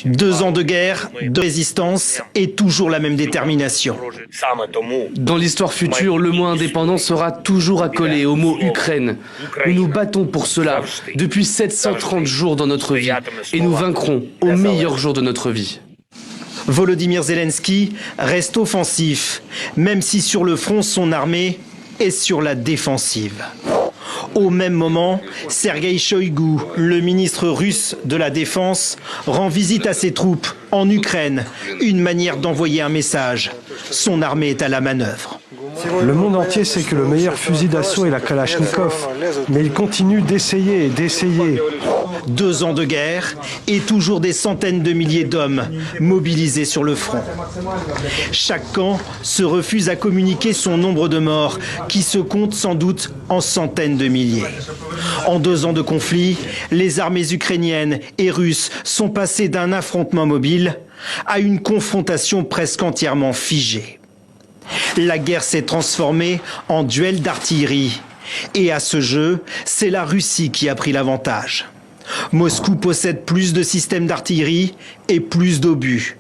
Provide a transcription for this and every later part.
2 ans de guerre, de résistance et toujours la même détermination. Dans l'histoire future, le mot indépendant sera toujours accolé au mot Ukraine. Nous nous battons pour cela depuis 730 jours dans notre vie et nous vaincrons au meilleur jour de notre vie. Volodymyr Zelensky reste offensif, même si sur le front son armée est sur la défensive. Au même moment, Sergueï Shoïgu, le ministre russe de la Défense, rend visite à ses troupes en Ukraine, une manière d'envoyer un message. Son armée est à la manœuvre. Le monde entier sait que le meilleur fusil d'assaut est la Kalachnikov, mais il continue d'essayer et d'essayer. 2 ans de guerre et toujours des centaines de milliers d'hommes mobilisés sur le front. Chaque camp se refuse à communiquer son nombre de morts, qui se compte sans doute en centaines de milliers. En 2 ans de conflit, les armées ukrainiennes et russes sont passées d'un affrontement mobile à une confrontation presque entièrement figée. La guerre s'est transformée en duel d'artillerie. Et à ce jeu, c'est la Russie qui a pris l'avantage. Moscou possède plus de systèmes d'artillerie et plus d'obus.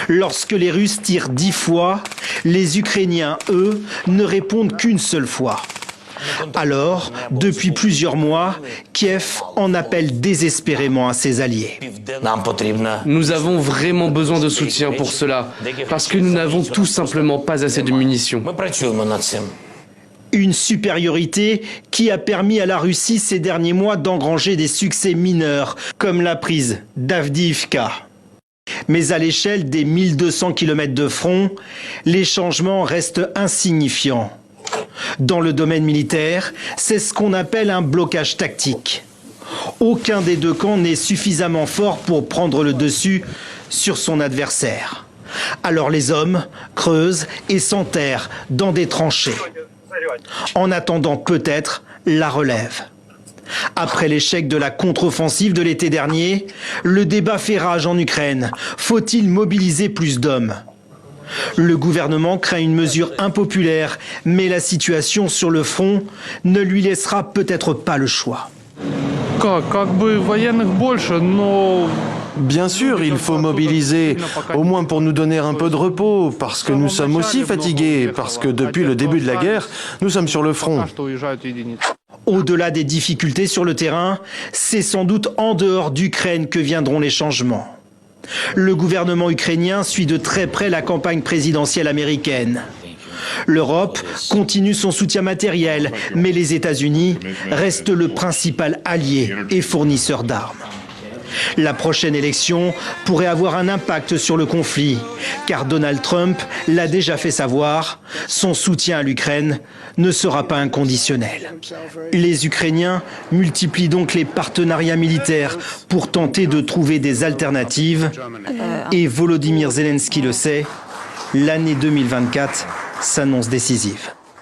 Lorsque les Russes tirent 10 fois, les Ukrainiens, eux, ne répondent qu'une seule fois. Alors, depuis plusieurs mois, Kiev en appelle désespérément à ses alliés. Nous avons vraiment besoin de soutien pour cela, parce que nous n'avons tout simplement pas assez de munitions. Une supériorité qui a permis à la Russie ces derniers mois d'engranger des succès mineurs, comme la prise d'Avdiivka. Mais à l'échelle des 1200 km de front, les changements restent insignifiants. Dans le domaine militaire, c'est ce qu'on appelle un blocage tactique. Aucun des deux camps n'est suffisamment fort pour prendre le dessus sur son adversaire. Alors les hommes creusent et s'enterrent dans des tranchées, en attendant peut-être la relève. Après l'échec de la contre-offensive de l'été dernier, le débat fait rage en Ukraine. Faut-il mobiliser plus d'hommes ? Le gouvernement craint une mesure impopulaire, mais la situation sur le front ne lui laissera peut-être pas le choix. Bien sûr, il faut mobiliser, au moins pour nous donner un peu de repos, parce que nous sommes aussi fatigués, parce que depuis le début de la guerre, nous sommes sur le front. Au-delà des difficultés sur le terrain, c'est sans doute en dehors d'Ukraine que viendront les changements. Le gouvernement ukrainien suit de très près la campagne présidentielle américaine. L'Europe continue son soutien matériel, mais les États-Unis restent le principal allié et fournisseur d'armes. La prochaine élection pourrait avoir un impact sur le conflit, car Donald Trump l'a déjà fait savoir, son soutien à l'Ukraine ne sera pas inconditionnel. Les Ukrainiens multiplient donc les partenariats militaires pour tenter de trouver des alternatives. Et Volodymyr Zelensky le sait, l'année 2024 s'annonce décisive.